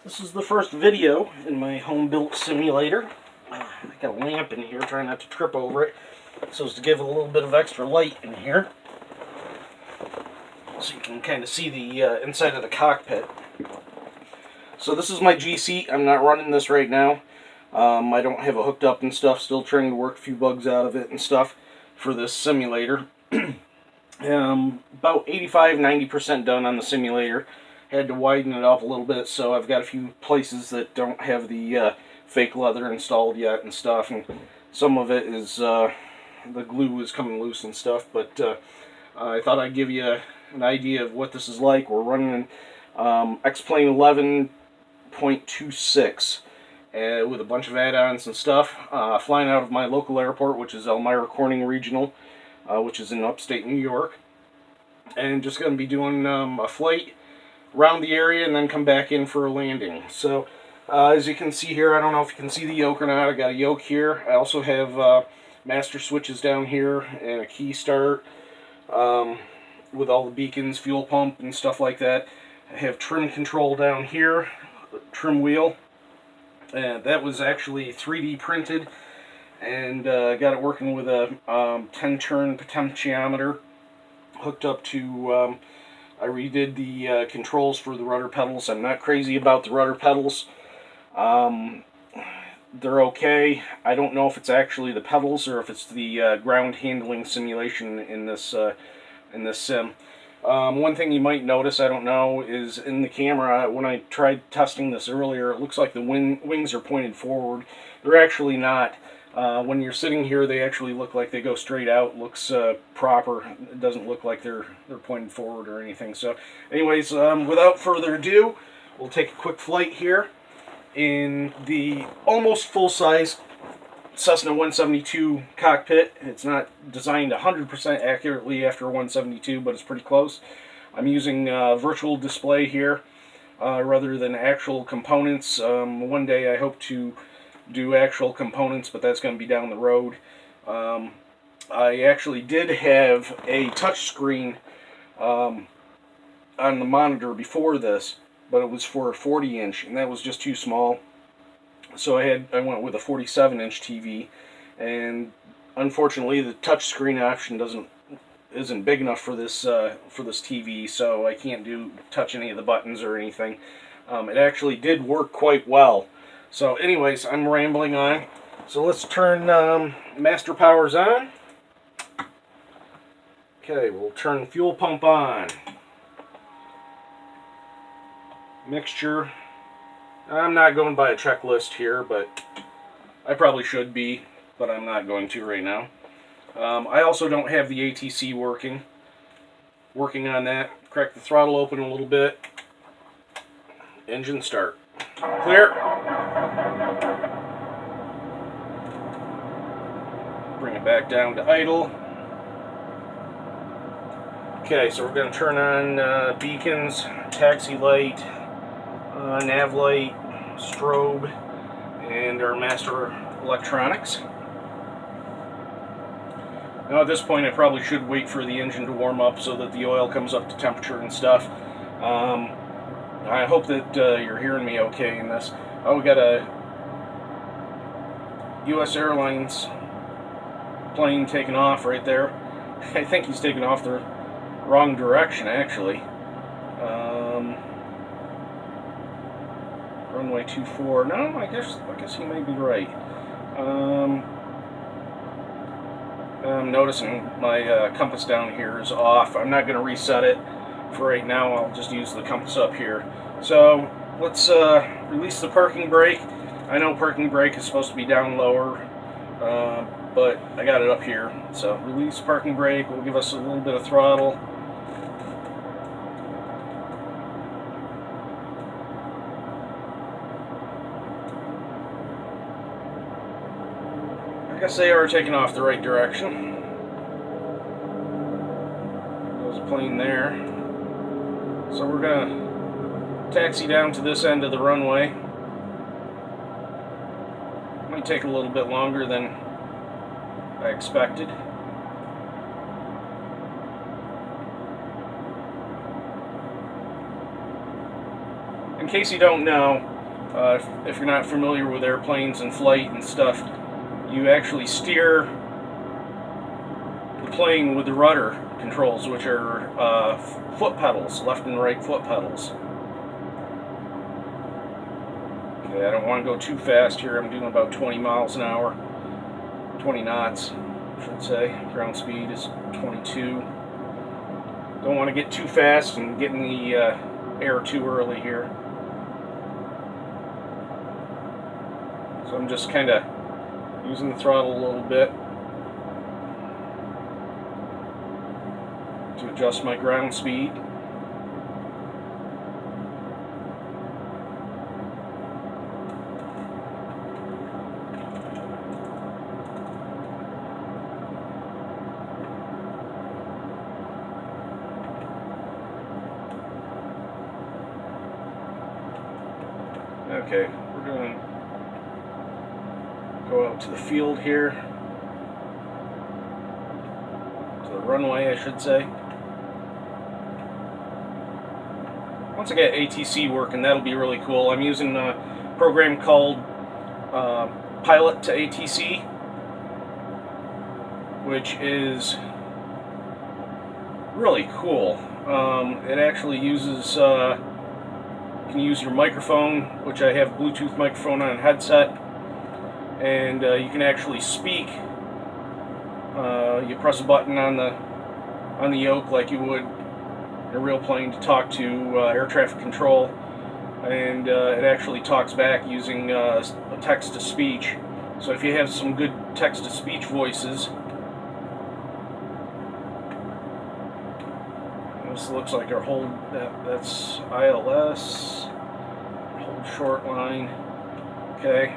This is the first video in my home-built simulator. I got a lamp in here, trying not to trip over it, so as to give it a little bit of extra light in here, so you can kind of see the inside of the cockpit. So this is my G seat. I'm not running this right now. I don't have it hooked up and stuff. Still trying to work a few bugs out of it and stuff for this simulator. About 85-90% done on the simulator. Had to widen it up a little bit, so I've got a few places that don't have the fake leather installed yet and stuff, and some of it is the glue is coming loose and stuff, but I thought I'd give you an idea of what this is like. We're running X-Plane 11.26 with a bunch of add-ons and stuff, flying out of my local airport, which is Elmira Corning Regional, which is in upstate New York, and just going to be doing a flight around the area and then come back in for a landing. So as you can see here, I don't know if you can see the yoke or not. I got a yoke here. I also have master switches down here and a key start with all the beacons, fuel pump and stuff like that. I have trim control down here, trim wheel, and that was actually 3D printed, and got it working with a 10-turn potentiometer hooked up to I redid the controls for the rudder pedals. I'm not crazy about the rudder pedals. They're okay. I don't know if it's actually the pedals or if it's the ground handling simulation in this sim. One thing you might notice, I don't know, is in the camera, when I tried testing this earlier, it looks like the wings are pointed forward. They're actually not. When you're sitting here, they actually look like they go straight out. Looks proper. It doesn't look like they're pointed forward or anything. So, anyways, without further ado, we'll take a quick flight here in the almost full-size Cessna 172 cockpit. It's not designed 100% accurately after 172, but it's pretty close. I'm using virtual display here rather than actual components. One day I hope to do actual components, but that's going to be down the road. I actually did have a touch screen on the monitor before this, but it was for a 40-inch, and that was just too small. So I went with a 47-inch TV, and unfortunately the touch screen option isn't big enough for this TV, so I can't touch any of the buttons or anything. It actually did work quite well. So anyways, I'm rambling on. So let's turn master powers on. Okay, we'll turn fuel pump on. Mixture. I'm not going by a checklist here, but I probably should be, but I'm not going to right now. I also don't have the ATC working. Working on that. Crack the throttle open a little bit. Engine start. Clear. Bring it back down to idle. Okay, so we're going to turn on beacons, taxi light, nav light, strobe, and our master electronics. Now at this point I probably should wait for the engine to warm up so that the oil comes up to temperature and stuff. I hope that you're hearing me okay in this. Oh, we got a U.S. Airlines plane taking off right there. I think he's taking off the wrong direction, actually. Runway 24. No, I guess he may be right. I'm noticing my compass down here is off. I'm not going to reset it for right now. I'll just use the compass up here. So let's release the parking brake. I know parking brake is supposed to be down lower, but I got it up here. So release parking brake will give us a little bit of throttle. I guess they are taking off the right direction. There's a plane there. So we're gonna taxi down to this end of the runway. Might take a little bit longer than I expected. in case you don't know, if you're not familiar with airplanes and flight and stuff, you actually steer the plane with the rudder controls, which are foot pedals, left and right foot pedals. Okay, I don't want to go too fast here. I'm doing about 20 miles an hour, 20 knots, I should say. Ground speed is 22. Don't want to get too fast and get in the air too early here. So I'm just kind of using the throttle a little bit to adjust my ground speed. Okay, we're going to go out to the field here, to the runway I should say. Once I get ATC working, that'll be really cool. I'm using a program called Pilot to ATC, which is really cool. It actually uses you can use your microphone, which I have Bluetooth microphone on headset, and you can actually speak. You press a button on the yoke like you would in a real plane to talk to air traffic control, and it actually talks back using a text-to-speech. So if you have some good text-to-speech voices, this looks like our hold, that's ILS, hold short line. Okay,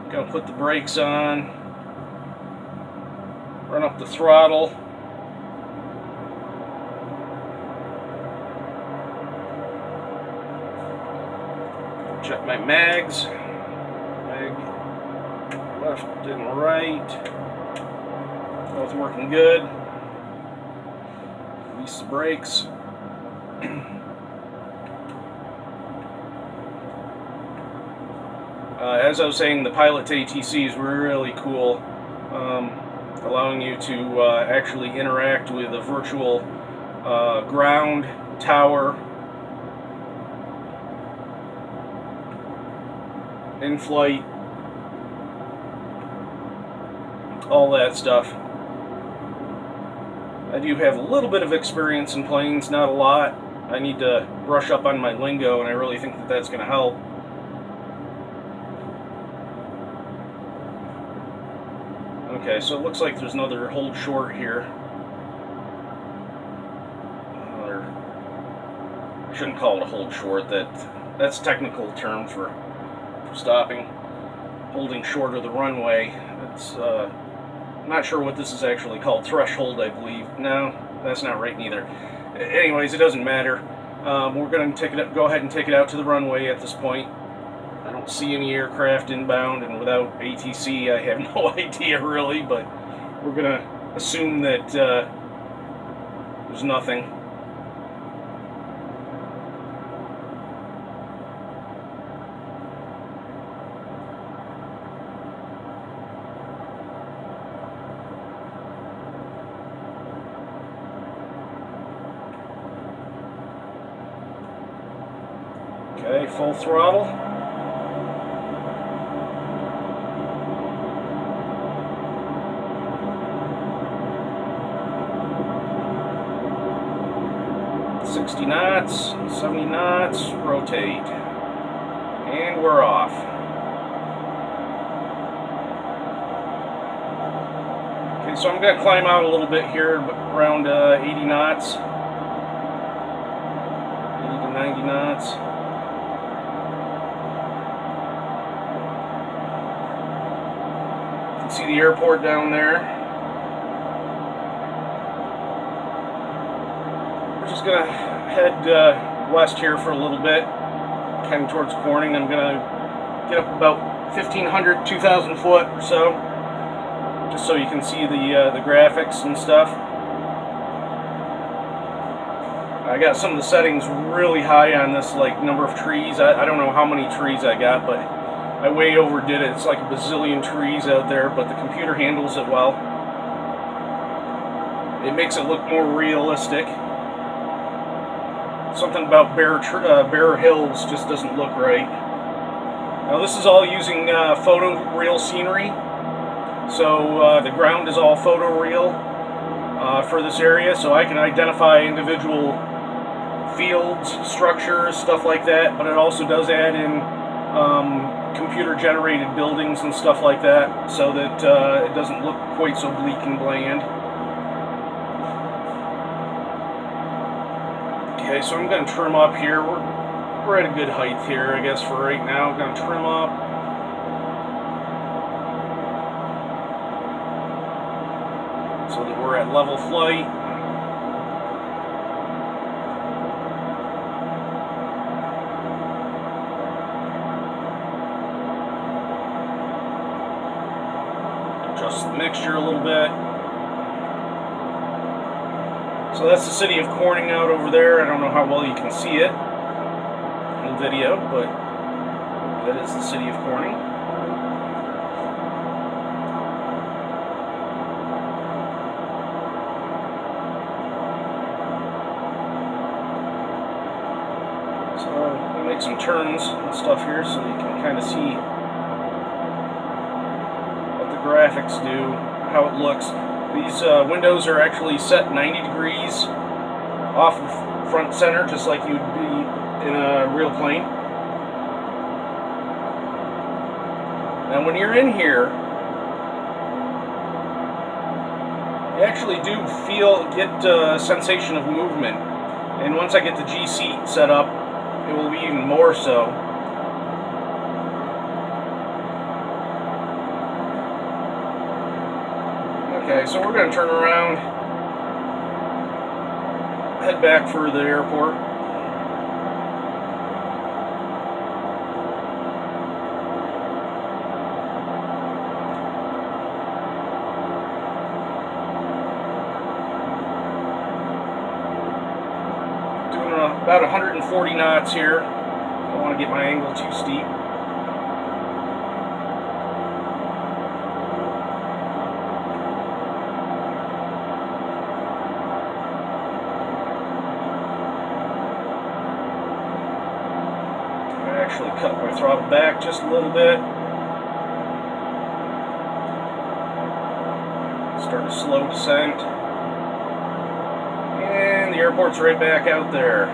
I'm going to put the brakes on, run up the throttle, check my mags, mag left and right, both working good. Release the brakes. As I was saying, the Pilot to ATC is really cool, allowing you to actually interact with a virtual ground, tower, in-flight, all that stuff. I do have a little bit of experience in planes, not a lot. I need to brush up on my lingo, and I really think that that's going to help. Okay, so it looks like there's another hold short here. I shouldn't call it a hold short. That's a technical term for stopping. Holding short of the runway. It's I'm not sure what this is actually called. Threshold, I believe. No, that's not right neither. Anyways, it doesn't matter. We're going to go ahead and take it out to the runway at this point. I don't see any aircraft inbound, and without ATC, I have no idea really, but we're going to assume that there's nothing. Okay, full throttle. $60 knots, 70 knots, rotate. And we're off. Okay, so I'm going to climb out a little bit here, around 80 knots. 80 to 90 knots. See the airport down there. We're just gonna head west here for a little bit, heading towards Corning. I'm gonna get up about 1,500, 2,000 foot or so, just so you can see the graphics and stuff. I got some of the settings really high on this, like number of trees. I don't know how many trees I got, but I way overdid it. It's like a bazillion trees out there, but the computer handles it well. It makes it look more realistic. Something about bare hills just doesn't look right. Now this is all using photoreal scenery, so the ground is all photoreal for this area, so I can identify individual fields, structures, stuff like that, but it also does add in computer-generated buildings and stuff like that, so that it doesn't look quite so bleak and bland. Okay, so I'm going to trim up here. We're at a good height here, I guess, for right now. I'm going to trim up. So that we're at level flight. Adjust the mixture a little bit. So that's the city of Corning out over there. I don't know how well you can see it in the video, but that is the city of Corning. So we'll make some turns and stuff here so you can kind of see what the graphics do, how it looks. These windows are actually set 90 degrees off of front center, just like you'd be in a real plane. Now when you're in here, you actually do get a sensation of movement. And once I get the G seat set up, it will be even more so. Okay, so we're going to turn around, head back for the airport. Doing about 140 knots here. I don't want to get my angle too steep. Actually cut my throttle back just a little bit. Start a slow descent. And the airport's right back out there.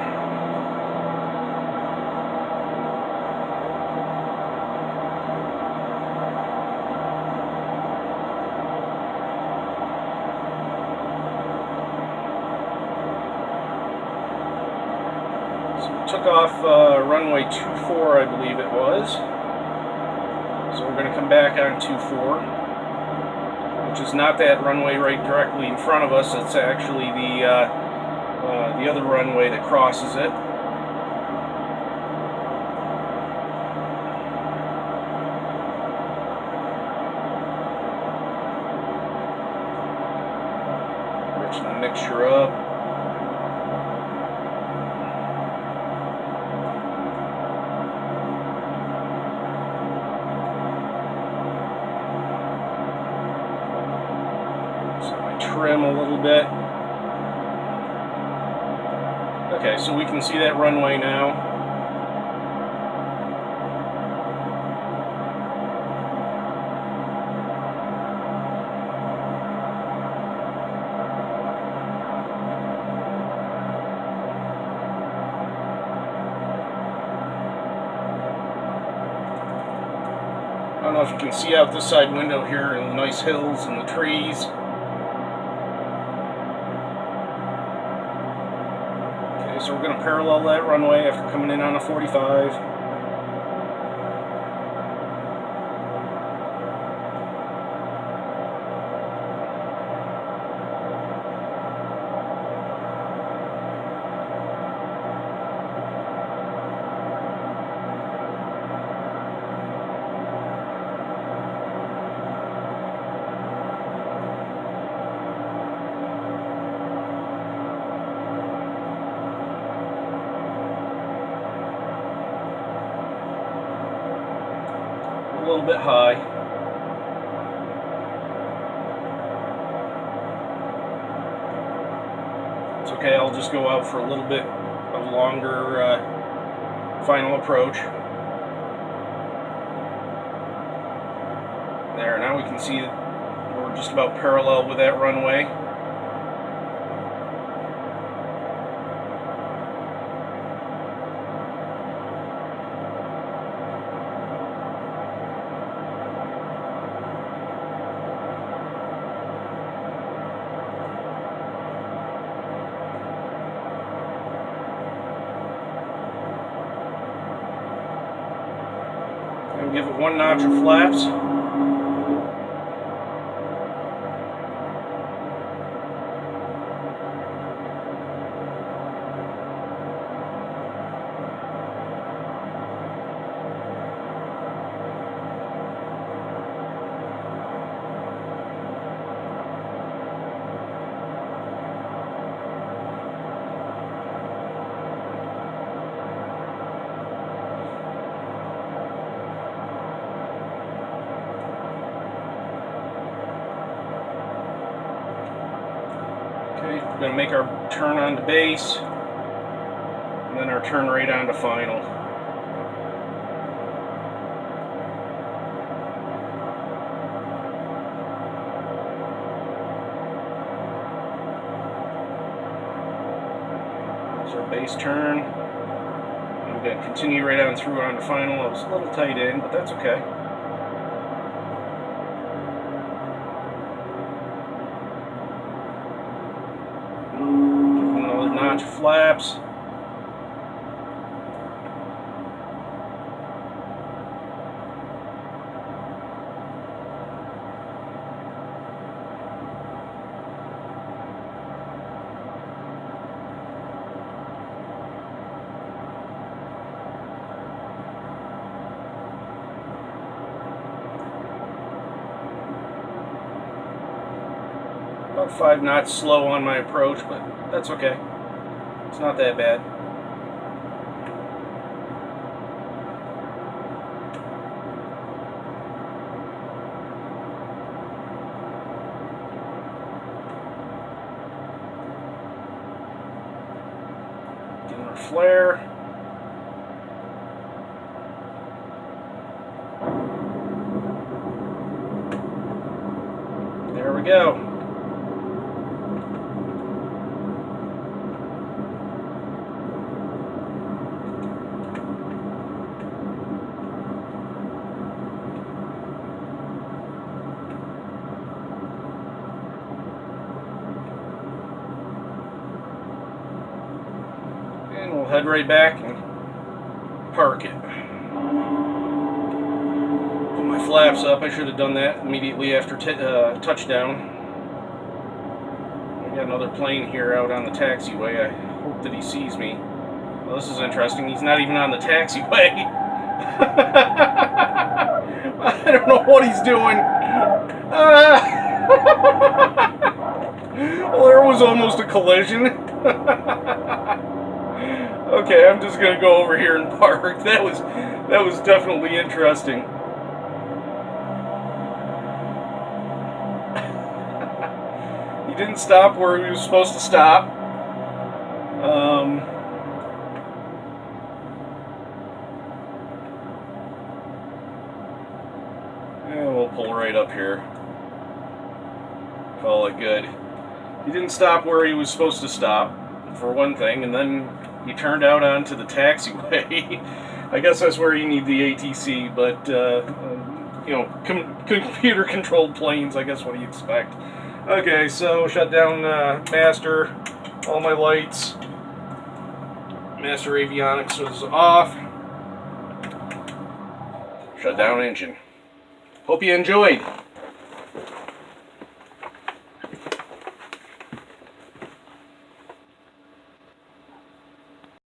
Took off runway 24, I believe it was. So we're going to come back on 24, which is not that runway right directly in front of us. It's actually the other runway that crosses it. Rich the mixture up. Trim a little bit. Okay, so we can see that runway now. I don't know if you can see out this side window here and the nice hills and the trees. So we're going to parallel that runway after coming in on a 45. little bit high. It's okay, I'll just go out for a little bit of longer final approach. There, now we can see that we're just about parallel with that runway. And give it one notch of flaps. Okay, we're going to make our turn onto base, and then our turn right onto final. There's our base turn. And we're going to continue right on through onto final. It was a little tight in, but that's okay. Notch flaps. About 5 knots slow on my approach, but that's okay. It's not that bad. Getting our flare. There we go. And we'll head right back and park it. Put my flaps up. I should have done that immediately after touchdown. We got another plane here out on the taxiway. I hope that he sees me. Well, this is interesting. He's not even on the taxiway. I don't know what he's doing. Well, there was almost a collision. Okay, I'm just gonna go over here and park. That was definitely interesting. He didn't stop where he was supposed to stop. And we'll pull right up here. Call it good. He didn't stop where he was supposed to stop, for one thing, and then he turned out onto the taxiway. I guess that's where you need the ATC, but you know, computer-controlled planes, I guess what do you expect. Okay, so shut down master, all my lights. Master avionics was off. Shut down engine. Hope you enjoyed.